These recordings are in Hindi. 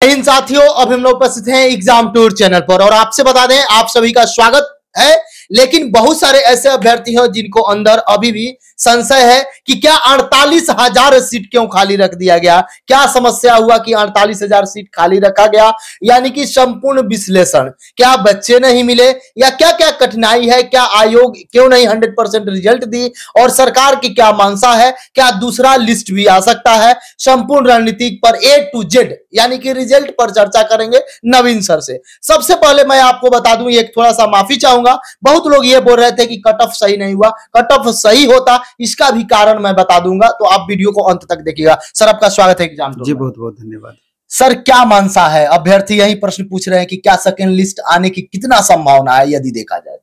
इन साथियों, अब हम लोग उपस्थित हैं एग्जाम टूर चैनल पर और आपसे बता दें आप सभी का स्वागत है। लेकिन बहुत सारे ऐसे अभ्यर्थी हैं जिनको अंदर अभी भी संशय है कि क्या 48,000 सीट क्यों खाली रख दिया गया, क्या समस्या हुआ कि 48,000 सीट खाली रखा गया। यानी कि संपूर्ण विश्लेषण, क्या बच्चे नहीं मिले या क्या क्या कठिनाई है, क्या आयोग क्यों नहीं 100% रिजल्ट दी और सरकार की क्या मंशा है, क्या दूसरा लिस्ट भी आ सकता है। संपूर्ण रणनीति पर A to Z यानी कि रिजल्ट पर चर्चा करेंगे नवीन सर से। सबसे पहले मैं आपको बता दूं, एक थोड़ा सा माफी चाहूंगा, बहुत लोग ये बोल रहे थे कि कट ऑफ सही नहीं हुआ, कट ऑफ सही होता इसका भी कारण मैं बता दूंगा, तो आप वीडियो को अंत तक देखिएगा। सर आपका स्वागत है एग्जाम टूर। जी बहुत बहुत धन्यवाद। सर क्या मानसा है, अभ्यर्थी यही प्रश्न पूछ रहे हैं कि क्या सेकंड लिस्ट आने की कितना संभावना है यदि देखा जाए तो।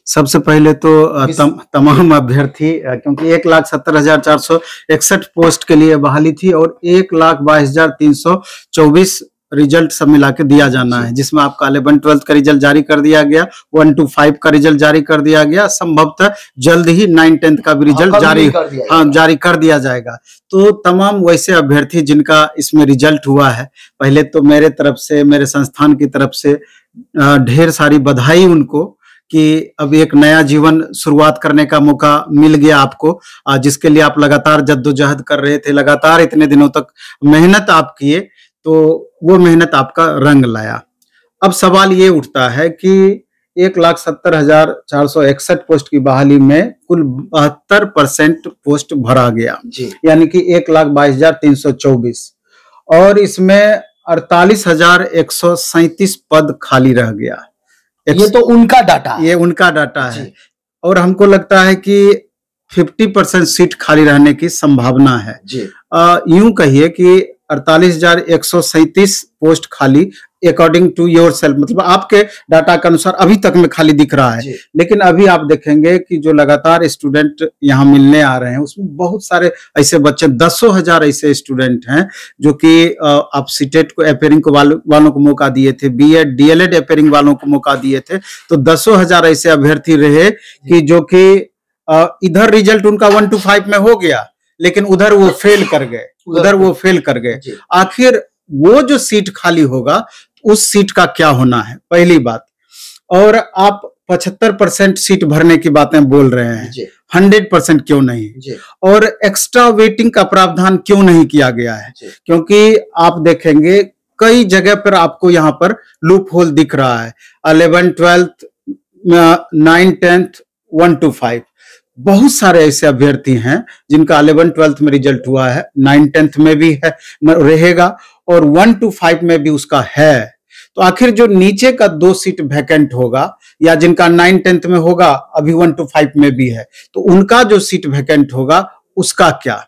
सबसे पहले तो तमाम अभ्यर्थी, क्योंकि 1,70,461 पोस्ट के लिए बहाली थी और 1,22,324 रिजल्ट सब मिला के दिया जाना है, जिसमें आपका 11-12 का रिजल्ट जारी कर दिया गया, 1 to 5 का रिजल्ट जारी कर दिया गया, संभवतः जल्द ही 9-10 का भी रिजल्ट जारी कर दिया जाएगा। तो तमाम वैसे अभ्यर्थी जिनका इसमें रिजल्ट हुआ है, पहले तो मेरे तरफ से, मेरे संस्थान की तरफ से ढेर सारी बधाई उनको कि अब एक नया जीवन शुरुआत करने का मौका मिल गया आपको, जिसके लिए आप लगातार जद्दोजहद कर रहे थे, लगातार इतने दिनों तक मेहनत आप किए, तो वो मेहनत आपका रंग लाया। अब सवाल ये उठता है कि 1,70,461 पोस्ट की बहाली में कुल 72% पोस्ट भरा गया, यानी कि 1,22,324 और इसमें 48,137 पद खाली रह गया। ये तो उनका डाटा, ये उनका डाटा है और हमको लगता है कि 50% सीट खाली रहने की संभावना है। यूं कहिए कि 48,137 पोस्ट खाली अकॉर्डिंग टू योर सेल्फ, मतलब आपके डाटा के अनुसार अभी तक में खाली दिख रहा है। लेकिन अभी आप देखेंगे कि जो लगातार स्टूडेंट यहाँ मिलने आ रहे हैं, उसमें बहुत सारे ऐसे बच्चे, 10,000 ऐसे स्टूडेंट हैं जो कि आप सीटेट को अपेयरिंग को वालों को मौका दिए थे, बीएड डीएलएड अपेयरिंग वालों को मौका दिए थे, तो 10,000 ऐसे अभ्यर्थी रहे कि जो कि इधर रिजल्ट उनका 1 to 5 में हो गया, लेकिन उधर वो फेल कर गए। आखिर वो जो सीट खाली होगा उस सीट का क्या होना है, पहली बात। और आप 75% सीट भरने की बातें बोल रहे हैं, 100% क्यों नहीं, और एक्स्ट्रा वेटिंग का प्रावधान क्यों नहीं किया गया है, क्योंकि आप देखेंगे कई जगह पर आपको यहाँ पर लूप होल दिख रहा है। 11, 12, 9, 10, 1 to 5 बहुत सारे ऐसे अभ्यर्थी हैं जिनका 11-12 में रिजल्ट हुआ है, 9-10 में भी है, रहेगा और 1 to 5 में भी उसका है। तो आखिर जो नीचे का 2 सीट वैकेंट होगा या जिनका 9-10 में होगा, अभी 1 to 5 में भी है, तो उनका जो सीट वैकेंट होगा उसका क्या।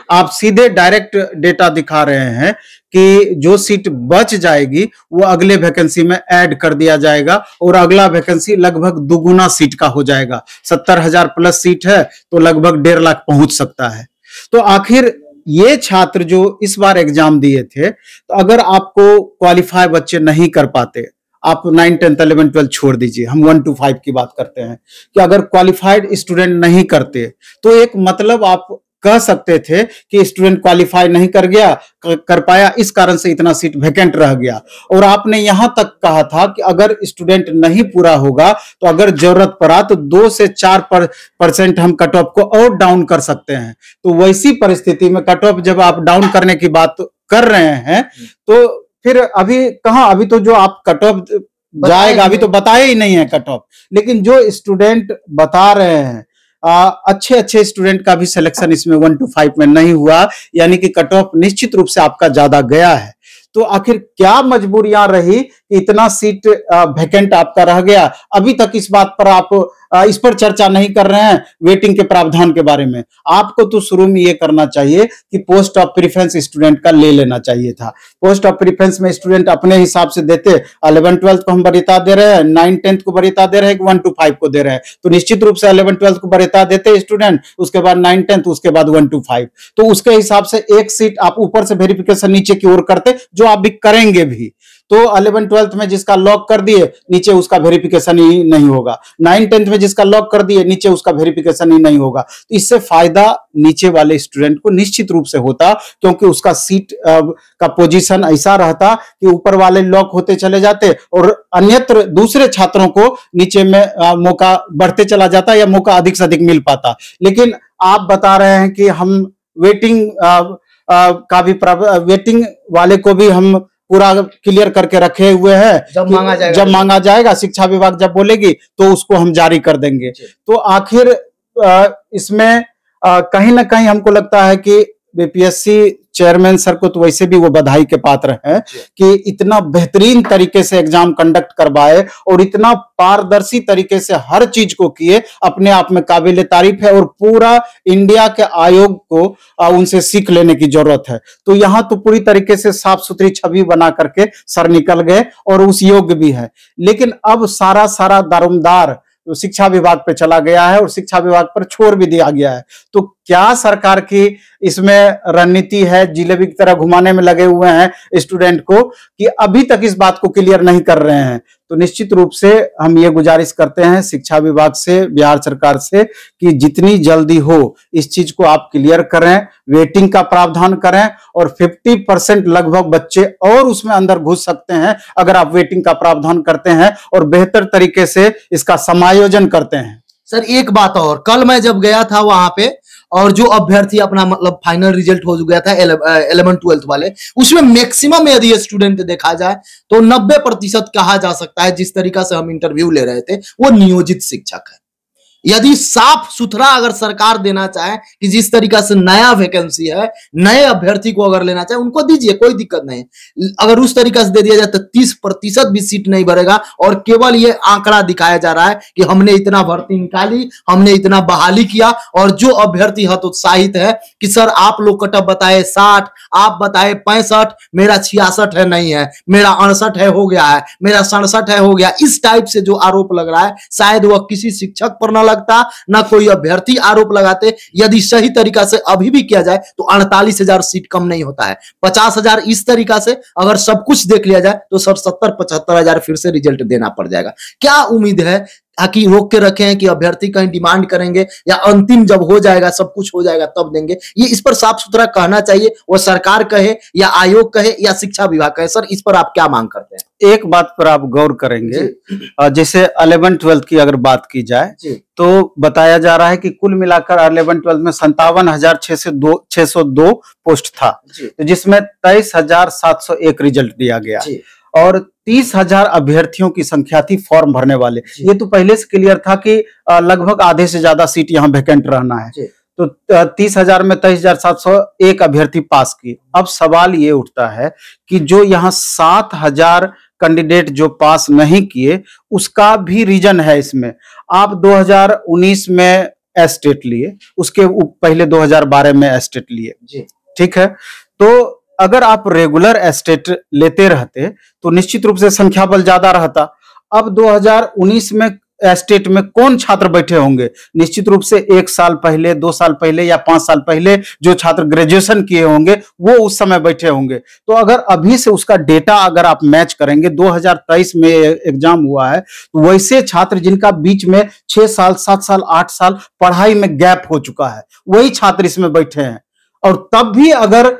आप सीधे डायरेक्ट डेटा दिखा रहे हैं कि जो सीट बच जाएगी वो अगले वैकेंसी में ऐड कर दिया जाएगा और अगला वैकेंसी लगभग दुगुना सीट का हो जाएगा। 70,000 प्लस सीट है तो लगभग 1.5 लाख पहुंच सकता है। तो आखिर ये छात्र जो इस बार एग्जाम दिए थे, तो अगर आपको क्वालिफाई बच्चे नहीं कर पाते, आप 9, 10, 11, 12 छोड़ दीजिए, हम 1 to 5 की बात करते हैं कि अगर क्वालिफाइड स्टूडेंट नहीं करते तो एक मतलब आप कह सकते थे कि स्टूडेंट क्वालिफाई नहीं कर पाया, इस कारण से इतना सीट वैकेंट रह गया। और आपने यहां तक कहा था कि अगर स्टूडेंट नहीं पूरा होगा तो अगर जरूरत पड़ा तो 2 से 4% हम कट ऑफ को और डाउन कर सकते हैं। तो वैसी परिस्थिति में कट ऑफ जब आप डाउन करने की बात कर रहे हैं तो फिर अभी कहां, अभी तो जो आप कट ऑफ जाएगा अभी तो बताया ही नहीं है कट ऑफ, लेकिन जो स्टूडेंट बता रहे हैं अच्छे स्टूडेंट का भी सिलेक्शन इसमें 1 to 5 में नहीं हुआ, यानी कि कट ऑफ निश्चित रूप से आपका ज्यादा गया है। तो आखिर क्या मजबूरियां रही कि इतना सीट वैकेंट आपका रह गया। अभी तक इस बात पर आप इस पर चर्चा नहीं कर रहे हैं, वेटिंग के प्रावधान के बारे में। आपको तो शुरू में ये करना चाहिए कि पोस्ट ऑफ प्रेफरेंस स्टूडेंट का ले लेना चाहिए था। पोस्ट ऑफ प्रेफरेंस में स्टूडेंट अपने हिसाब से देते, 11-12 को हम वरीयता दे रहे हैं, 9-10 को वरीयता दे रहे हैं, 1 to 5 को दे रहे हैं, तो निश्चित रूप से 11-12 को वरीयता देते स्टूडेंट, उसके बाद 9-10, उसके बाद 1 to 5। तो उसके हिसाब से एक सीट आप ऊपर से वेरिफिकेशन नीचे की ओर करते, जो आप भी करेंगे भी, तो 11-12 में जिसका लॉक कर दिए नीचे उसका वेरिफिकेशन ही नहीं होगा, 9-10 में जिसका लॉक कर दिए नीचे उसका वेरिफिकेशन ही नहीं होगा। तो इससे फायदा नीचे वाले स्टूडेंट को निश्चित रूप से होता, क्योंकि उसका सीट का पोजीशन ऐसा रहता कि ऊपर वाले लॉक होते चले जाते और अन्यत्र दूसरे छात्रों को नीचे में मौका बढ़ते चला जाता या मौका अधिक से अधिक मिल पाता। लेकिन आप बता रहे हैं कि हम वेटिंग का भी वेटिंग वाले को भी हम पूरा क्लियर करके रखे हुए हैं, जब मांगा जाएगा शिक्षा विभाग जब बोलेगी तो उसको हम जारी कर देंगे। तो आखिर इसमें कहीं ना कहीं हमको लगता है कि बीपीएससी चेयरमैन सर को तो वैसे भी वो बधाई के पात्र हैं कि इतना बेहतरीन तरीके से एग्जाम कंडक्ट करवाए और इतना पारदर्शी तरीके से हर चीज को किए, अपने आप में काबिल तारीफ है और पूरा इंडिया के आयोग को उनसे सीख लेने की जरूरत है। तो यहाँ तो पूरी तरीके से साफ सुथरी छवि बना करके सर निकल गए और उस योग्य भी है। लेकिन अब सारा दारोमदार तो शिक्षा विभाग पे चला गया है और शिक्षा विभाग पर छोड़ भी दिया गया है। तो क्या सरकार की इसमें रणनीति है? जिलेबी की तरह घुमाने में लगे हुए हैं स्टूडेंट को कि अभी तक इस बात को क्लियर नहीं कर रहे हैं। तो निश्चित रूप से हम ये गुजारिश करते हैं शिक्षा विभाग से, बिहार सरकार से कि जितनी जल्दी हो इस चीज को आप क्लियर करें, वेटिंग का प्रावधान करें और 50% लगभग बच्चे और उसमें अंदर घुस सकते हैं अगर आप वेटिंग का प्रावधान करते हैं और बेहतर तरीके से इसका समायोजन करते हैं। सर एक बात और, कल मैं जब गया था वहां पे और जो अभ्यर्थी अपना मतलब फाइनल रिजल्ट हो गया था 11-12 वाले, उसमें मैक्सिमम यदि स्टूडेंट देखा जाए तो 90% कहा जा सकता है, जिस तरीका से हम इंटरव्यू ले रहे थे, वो नियोजित शिक्षक है। यदि साफ सुथरा अगर सरकार देना चाहे कि जिस तरीका से नया वैकेंसी है, नए अभ्यर्थी को अगर लेना चाहे उनको दीजिए, कोई दिक्कत नहीं। अगर उस तरीका से दे दिया जाए तो 30% भी सीट नहीं भरेगा और केवल ये आंकड़ा दिखाया जा रहा है कि हमने इतना भर्ती निकाली, हमने इतना बहाली किया और जो अभ्यर्थी हतोत्साहित है कि सर आप लोग कटअप बताए 60, आप बताए 65, मेरा 66 है, नहीं है, मेरा 68 है हो गया है, मेरा 67 है हो गया, इस टाइप से जो आरोप लग रहा है शायद वह किसी शिक्षक पर न लगता, ना कोई अभ्यर्थी आरोप लगाते। यदि सही तरीका से अभी भी किया जाए तो 48,000 सीट कम नहीं होता है। 50,000 इस तरीका से अगर सब कुछ देख लिया जाए तो 70-75,000 फिर से रिजल्ट देना पड़ जाएगा। क्या उम्मीद है कि रोक के रखे हैं कि अभ्यर्थी कहीं डिमांड करेंगे या अंतिम जब हो जाएगा, सब कुछ हो जाएगा तब देंगे? ये इस पर साफ सुथरा कहना चाहिए, वो सरकार कहे या आयोग कहे या शिक्षा विभाग कहे। सर इस पर आप क्या मांग करते हैं? एक बात पर आप गौर करेंगे, जैसे 11-12 की अगर बात की जाए तो बताया जा रहा है कि कुल मिलाकर 11-12 में 57,602 पोस्ट था, तो जिसमें 23,701 रिजल्ट दिया गया और 30,000 अभ्यर्थियों की संख्या थी फॉर्म भरने वाले। ये तो पहले से क्लियर था कि लगभग आधे से ज्यादा सीट यहाँ वैकेंट रहना है। तो 30,000 में 23,701 अभ्यर्थी पास की। अब सवाल ये उठता है कि जो यहाँ 7,000 कैंडिडेट जो पास नहीं किए, उसका भी रीजन है इसमें। आप 2019 में एस्टेट लिए, उसके पहले 2012 में एस्टेट लिए, ठीक है। तो अगर आप रेगुलर एस्टेट लेते रहते तो निश्चित रूप से संख्या बल ज्यादा रहता। अब 2019 में एस्टेट में कौन छात्र बैठे होंगे? निश्चित रूप से 1 साल पहले, 2 साल पहले या 5 साल पहले जो छात्र ग्रेजुएशन किए होंगे वो उस समय बैठे होंगे। तो अगर अभी से उसका डेटा अगर आप मैच करेंगे, 2023 में एग्जाम हुआ है, तो वैसे छात्र जिनका बीच में 6 साल, 7 साल, 8 साल पढ़ाई में गैप हो चुका है, वही छात्र इसमें बैठे हैं। और तब भी अगर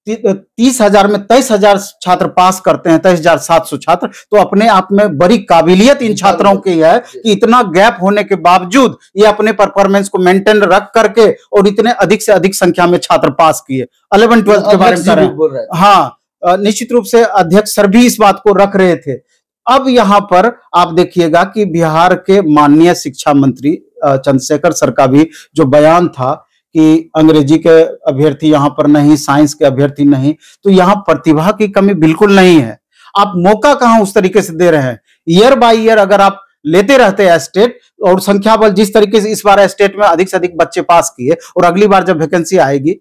30,000 में 23,000 छात्र पास करते हैं, 23,700 छात्र, तो अपने आप में बड़ी काबिलियत इन छात्रों की है कि इतना गैप होने के बावजूद ये अपने परफॉर्मेंस को मेंटेन रख करके और इतने अधिक से अधिक संख्या में छात्र पास किए। 11-12 के बारे में कर रहे हैं। हाँ, निश्चित रूप से अध्यक्ष सर भी इस बात को रख रहे थे। अब यहाँ पर आप देखिएगा कि बिहार के माननीय शिक्षा मंत्री चंद्रशेखर सर का भी जो बयान था कि अंग्रेजी के अभ्यर्थी यहाँ पर नहीं, साइंस के अभ्यर्थी नहीं, तो यहाँ प्रतिभा की कमी बिल्कुल नहीं है। आप मौका कहाँ उस तरीके से दे रहे हैं? ईयर बाय ईयर अगर आप लेते रहते हैं स्टेट और संख्या बल जिस तरीके से इस बार स्टेट में अधिक से अधिक बच्चे पास किए और अगली बार जब वैकेंसी आएगी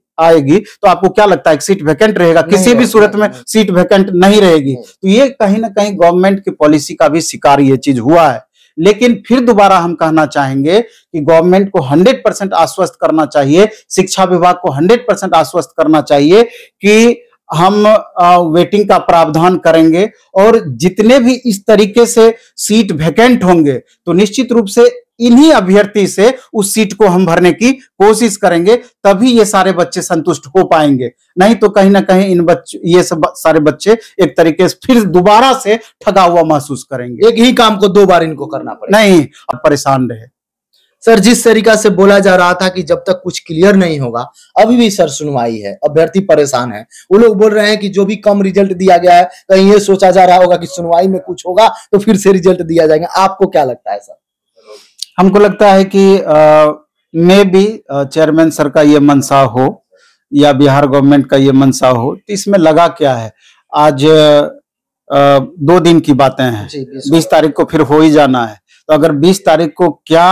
तो आपको क्या लगता है? सीट वैकेंट रहेगा? किसी भी सूरत में सीट वैकेंट नहीं रहेगी। तो ये कहीं ना कहीं गवर्नमेंट की पॉलिसी का भी शिकार ये चीज हुआ है। लेकिन फिर दोबारा हम कहना चाहेंगे कि गवर्नमेंट को 100% आश्वस्त करना चाहिए, शिक्षा विभाग को 100% आश्वस्त करना चाहिए कि हम वेटिंग का प्रावधान करेंगे और जितने भी इस तरीके से सीट वैकेंट होंगे तो निश्चित रूप से इन्हीं अभ्यर्थी से उस सीट को हम भरने की कोशिश करेंगे, तभी ये सारे बच्चे संतुष्ट हो पाएंगे। नहीं तो कहीं ना कहीं ये सब सारे बच्चे एक तरीके से फिर दोबारा से ठगा हुआ महसूस करेंगे। एक ही काम को 2 बार इनको करना पड़ेगा। नहीं, अब परेशान रहे। सर, जिस तरीका से बोला जा रहा था कि जब तक कुछ क्लियर नहीं होगा, अभी भी सर सुनवाई है, अभ्यर्थी परेशान है। वो लोग बोल रहे हैं कि जो भी कम रिजल्ट दिया गया है, कहीं ये सोचा जा रहा होगा कि सुनवाई में कुछ होगा तो फिर से रिजल्ट दिया जाएगा। आपको क्या लगता है सर? हमको लगता है कि मे बी चेयरमैन सर का ये मंशा हो या बिहार गवर्नमेंट का ये मंशा हो, तो इसमें लगा क्या है। आज 2 दिन की बातें हैं, 20 तारीख को फिर हो ही जाना है। तो अगर 20 तारीख को क्या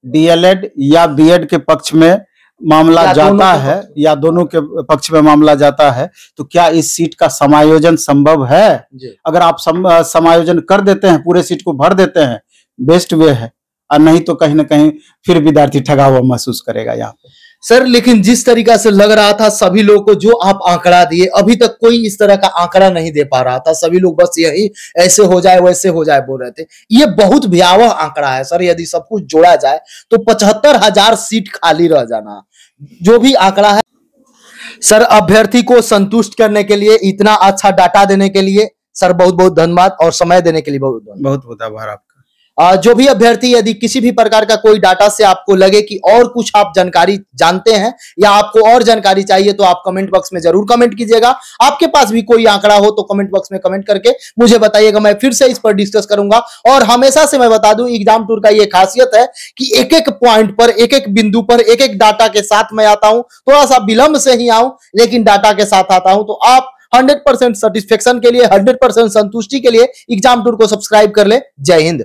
डीएलएड या बीएड के पक्ष में मामला जाता है या दोनों के पक्ष में मामला जाता है, तो क्या इस सीट का समायोजन संभव है? अगर आप समायोजन कर देते हैं, पूरे सीट को भर देते हैं, बेस्ट वे है, और नहीं तो कहीं ना कहीं फिर विद्यार्थी ठगा हुआ महसूस करेगा यहाँ पे। सर, लेकिन जिस तरीका से लग रहा था सभी लोगों को, जो आप आंकड़ा दिए, अभी तक कोई इस तरह का आंकड़ा नहीं दे पा रहा था। सभी लोग बस यही ऐसे हो जाए वैसे हो जाए बोल रहे थे। ये बहुत भयावह आंकड़ा है सर। यदि सब कुछ जोड़ा जाए तो 75,000 सीट खाली रह जाना, जो भी आंकड़ा है। सर, अभ्यर्थी को संतुष्ट करने के लिए, इतना अच्छा डाटा देने के लिए सर बहुत बहुत धन्यवाद, और समय देने के लिए बहुत बहुत आभार आपका। जो भी अभ्यर्थी यदि किसी भी प्रकार का कोई डाटा से आपको लगे कि और कुछ आप जानकारी जानते हैं या आपको और जानकारी चाहिए, तो आप कमेंट बॉक्स में जरूर कमेंट कीजिएगा। आपके पास भी कोई आंकड़ा हो तो कमेंट बॉक्स में कमेंट करके मुझे बताइएगा, मैं फिर से इस पर डिस्कस करूंगा। और हमेशा से मैं बता दूं, एग्जाम टूर का ये खासियत है कि एक एक पॉइंट पर, एक एक बिंदु पर, एक एक डाटा के साथ मैं आता हूं। थोड़ा सा विलंब से ही आऊं, लेकिन डाटा के साथ आता हूं। तो आप 100% सेटिस्फेक्शन के लिए, 100% संतुष्टि के लिए एग्जाम टूर को सब्सक्राइब कर ले। जय हिंद।